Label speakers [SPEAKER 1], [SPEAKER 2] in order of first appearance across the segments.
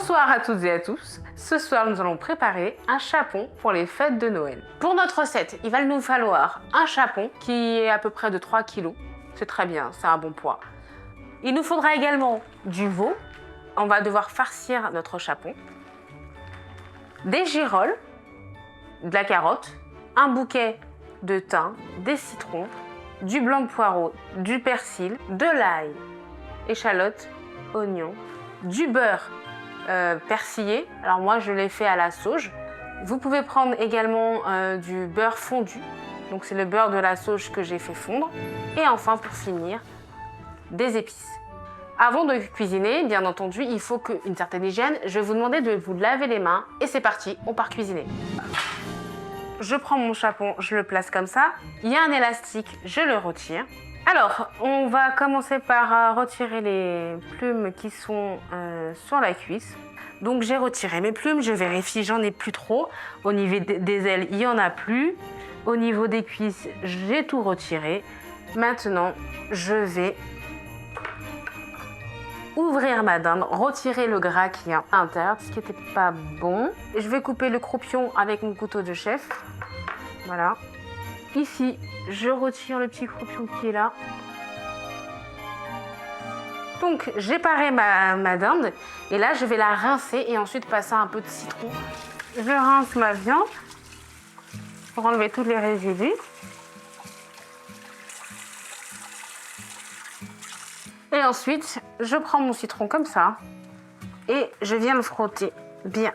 [SPEAKER 1] Bonsoir à toutes et à tous. Ce soir, nous allons préparer un chapon pour les fêtes de Noël. Pour notre recette, il va nous falloir un chapon qui est à peu près de 3 kg. C'est très bien, c'est un bon poids. Il nous faudra également du veau. On va devoir farcir notre chapon. Des girolles, de la carotte, un bouquet de thym, des citrons, du blanc de poireau, du persil, de l'ail, échalotes, oignons, du beurre persillé. Alors moi je l'ai fait à la sauge. Vous pouvez prendre également du beurre fondu. Donc c'est le beurre de la sauge que j'ai fait fondre. Et enfin pour finir, des épices. Avant de cuisiner, bien entendu, il faut qu'une certaine hygiène. Je vais vous demander de vous laver les mains et c'est parti, on part cuisiner. Je prends mon chapon, je le place comme ça. Il y a un élastique, je le retire. Alors, on va commencer par retirer les plumes qui sont sur la cuisse. Donc j'ai retiré mes plumes, je vérifie, j'en ai plus trop. Au niveau des ailes, il n'y en a plus. Au niveau des cuisses, j'ai tout retiré. Maintenant, je vais ouvrir ma dinde, retirer le gras qui est à l'intérieur, ce qui n'était pas bon. Et je vais couper le croupion avec mon couteau de chef. Voilà. Ici, je retire le petit croupion qui est là. Donc, j'ai paré ma dinde. Et là, je vais la rincer et ensuite passer un peu de citron. Je rince ma viande pour enlever tous les résidus. Et ensuite, je prends mon citron comme ça et je viens le frotter bien.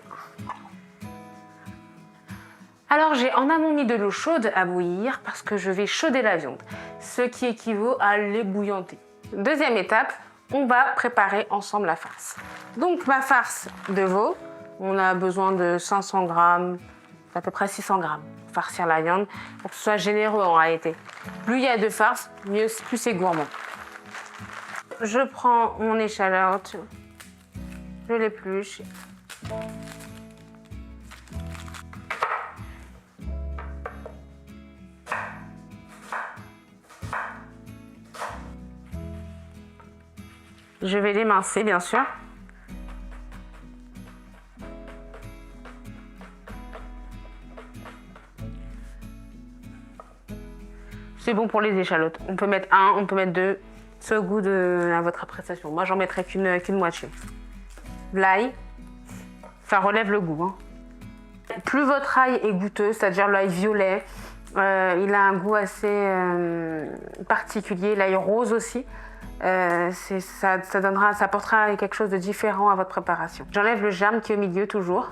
[SPEAKER 1] Alors j'ai en amont mis de l'eau chaude à bouillir parce que je vais chauder la viande, ce qui équivaut à l'ébouillanter. Deuxième étape, on va préparer ensemble la farce. Donc ma farce de veau, on a besoin de 500 g, à peu près 600 g pour farcir la viande, pour que ce soit généreux en réalité. Plus il y a de farce, plus c'est gourmand. Je prends mon échalote, je l'épluche. Je vais l'émincer, bien sûr. C'est bon pour les échalotes. On peut mettre un, on peut mettre deux. C'est au goût à votre appréciation. Moi, j'en mettrai qu'une moitié. L'ail, ça relève le goût. Hein. Plus votre ail est goûteux, c'est-à-dire l'ail violet, il a un goût assez particulier. L'ail rose aussi, ça apportera quelque chose de différent à votre préparation. J'enlève le germe qui est au milieu toujours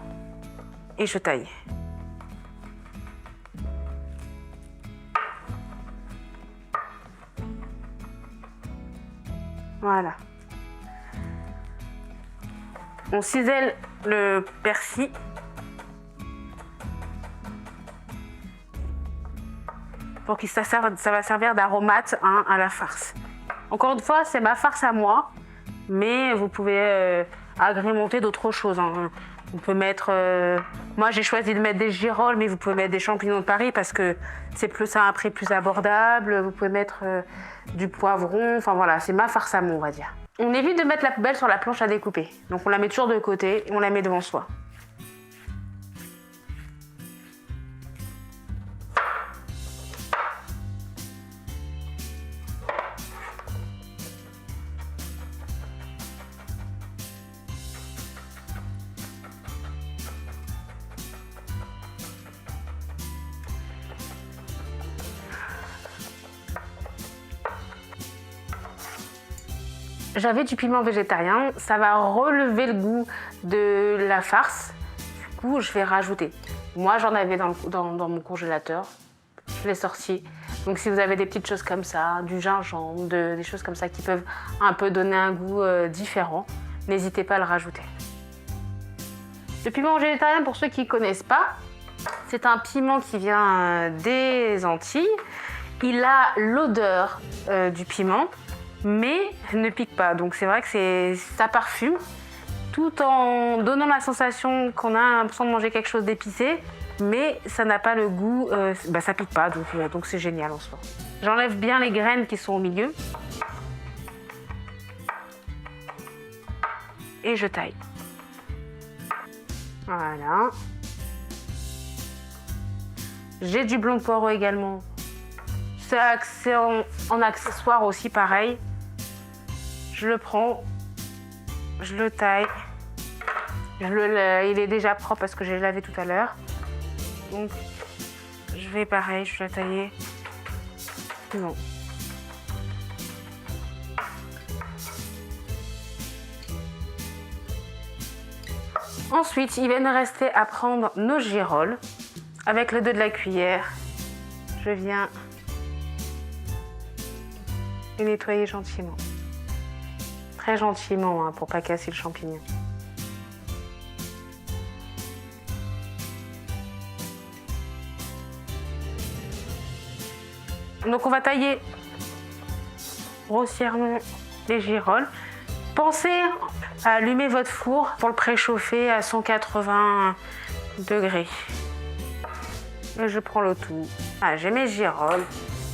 [SPEAKER 1] et je taille. Voilà. On cisèle le persil. Pour que ça va servir d'aromate à la farce. Encore une fois, c'est ma farce à moi, mais vous pouvez agrémenter d'autres choses. Hein. On peut mettre... moi, j'ai choisi de mettre des girolles, mais vous pouvez mettre des champignons de Paris parce que ça a un prix plus abordable. Vous pouvez mettre du poivron. Enfin voilà, c'est ma farce à moi, on va dire. On évite de mettre la poubelle sur la planche à découper. Donc on la met toujours de côté et on la met devant soi. J'avais du piment végétarien, ça va relever le goût de la farce. Du coup, je vais rajouter. Moi, j'en avais dans mon congélateur. Je l'ai sorti. Donc, si vous avez des petites choses comme ça, du gingembre, des choses comme ça qui peuvent un peu donner un goût différent, n'hésitez pas à le rajouter. Le piment végétarien, pour ceux qui ne connaissent pas, c'est un piment qui vient des Antilles. Il a l'odeur du piment, mais ne pique pas. Donc c'est vrai que ça parfume, tout en donnant la sensation qu'on a l'impression de manger quelque chose d'épicé, mais ça n'a pas le goût, ça pique pas, donc c'est génial en soi. J'enlève bien les graines qui sont au milieu. Et je taille. Voilà. J'ai du blond de poireau également. C'est en accessoire aussi, pareil. Je le prends, je le taille. Il est déjà propre parce que j'ai lavé tout à l'heure. Donc, je vais pareil, je vais le tailler. Bon. Ensuite, il va nous rester à prendre nos girolles. Avec le dos de la cuillère, je viens les nettoyer gentiment. Très gentiment, hein, pour pas casser le champignon. Donc on va tailler grossièrement les girolles. Pensez à allumer votre four pour le préchauffer à 180 degrés. Et je prends le tout. Ah, j'ai mes girolles,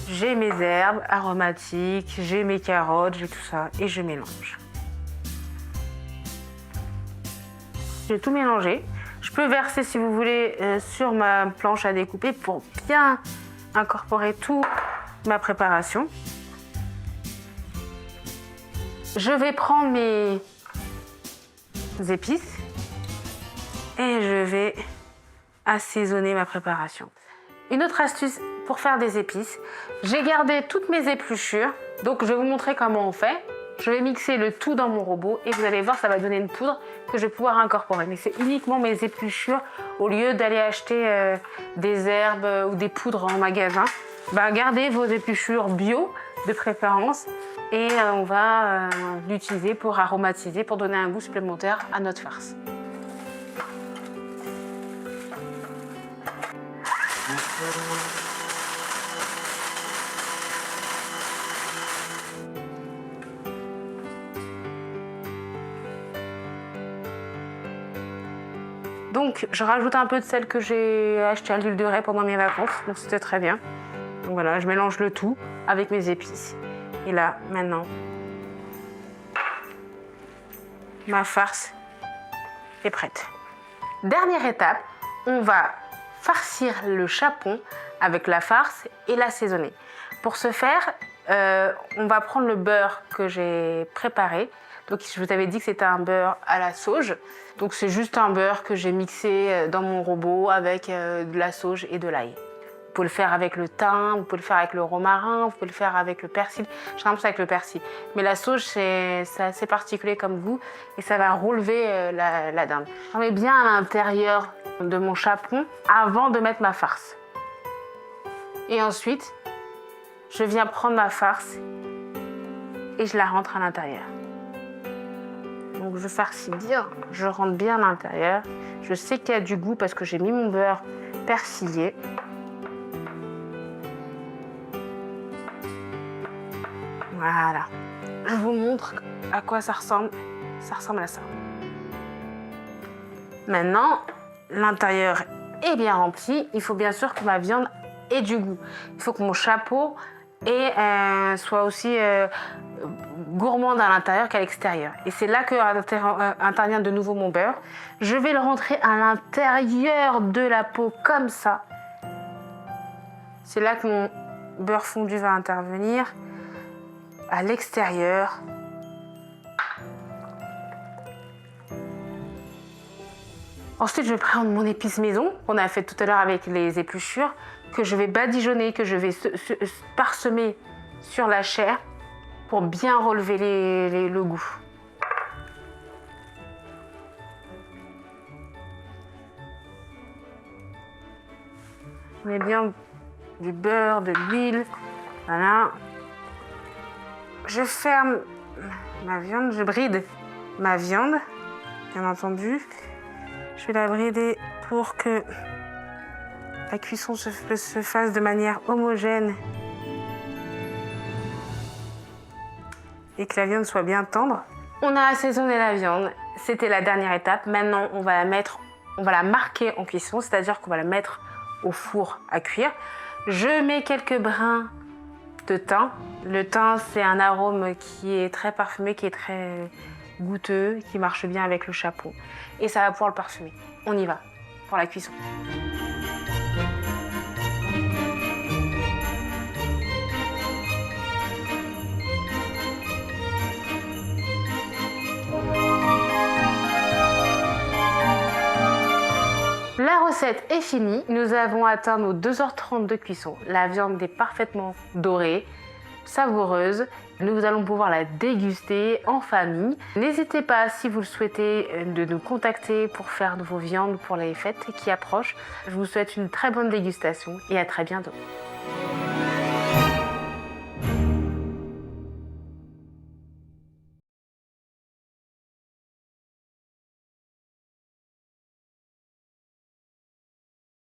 [SPEAKER 1] j'ai mes herbes aromatiques, j'ai mes carottes, j'ai tout ça et je mélange. J'ai tout mélangé. Je peux verser, si vous voulez, sur ma planche à découper pour bien incorporer toute ma préparation. Je vais prendre mes épices et je vais assaisonner ma préparation. Une autre astuce pour faire des épices, j'ai gardé toutes mes épluchures, donc je vais vous montrer comment on fait. Je vais mixer le tout dans mon robot et vous allez voir, ça va donner une poudre que je vais pouvoir incorporer. Mais c'est uniquement mes épluchures, au lieu d'aller acheter des herbes ou des poudres en magasin. Gardez vos épluchures bio de préférence et on va l'utiliser pour aromatiser, pour donner un goût supplémentaire à notre farce. Donc, je rajoute un peu de sel que j'ai acheté à l'huile de raie pendant mes vacances, donc c'était très bien. Donc voilà, je mélange le tout avec mes épices. Et là, maintenant, ma farce est prête. Dernière étape, on va farcir le chapon avec la farce et l'assaisonner. Pour ce faire, on va prendre le beurre que j'ai préparé. Donc je vous avais dit que c'était un beurre à la sauge. Donc c'est juste un beurre que j'ai mixé dans mon robot avec de la sauge et de l'ail. Vous pouvez le faire avec le thym, vous pouvez le faire avec le romarin, vous pouvez le faire avec le persil. J'ai l'impression avec le persil. Mais la sauge, c'est assez particulier comme goût et ça va relever la dinde. J'en mets bien à l'intérieur de mon chapon avant de mettre ma farce. Et ensuite, je viens prendre ma farce et je la rentre à l'intérieur. Donc je farcis bien, je rentre bien à l'intérieur. Je sais qu'il y a du goût parce que j'ai mis mon beurre persillé. Voilà. Je vous montre à quoi ça ressemble. Ça ressemble à ça. Maintenant, l'intérieur est bien rempli. Il faut bien sûr que ma viande ait du goût. Il faut que mon chapeau soit aussi gourmande à l'intérieur qu'à l'extérieur. Et c'est là que intervient de nouveau mon beurre. Je vais le rentrer à l'intérieur de la peau comme ça. C'est là que mon beurre fondu va intervenir à l'extérieur. Ensuite, je vais prendre mon épice maison qu'on a fait tout à l'heure avec les épluchures, que je vais badigeonner, que je vais parsemer sur la chair pour bien relever le goût. Je mets bien du beurre, de l'huile, voilà. Je ferme ma viande, je bride ma viande, bien entendu. Je vais la brider pour que la cuisson se fasse de manière homogène et que la viande soit bien tendre. On a assaisonné la viande, c'était la dernière étape. Maintenant, on va la marquer en cuisson, c'est-à-dire qu'on va la mettre au four à cuire. Je mets quelques brins de thym. Le thym, c'est un arôme qui est très parfumé, qui est très goûteux, qui marche bien avec le chapon. Et ça va pouvoir le parfumer. On y va pour la cuisson. La recette est finie, nous avons atteint nos 2h30 de cuisson. La viande est parfaitement dorée, savoureuse. Nous allons pouvoir la déguster en famille. N'hésitez pas, si vous le souhaitez, de nous contacter pour faire de vos viandes pour les fêtes qui approchent. Je vous souhaite une très bonne dégustation et à très bientôt.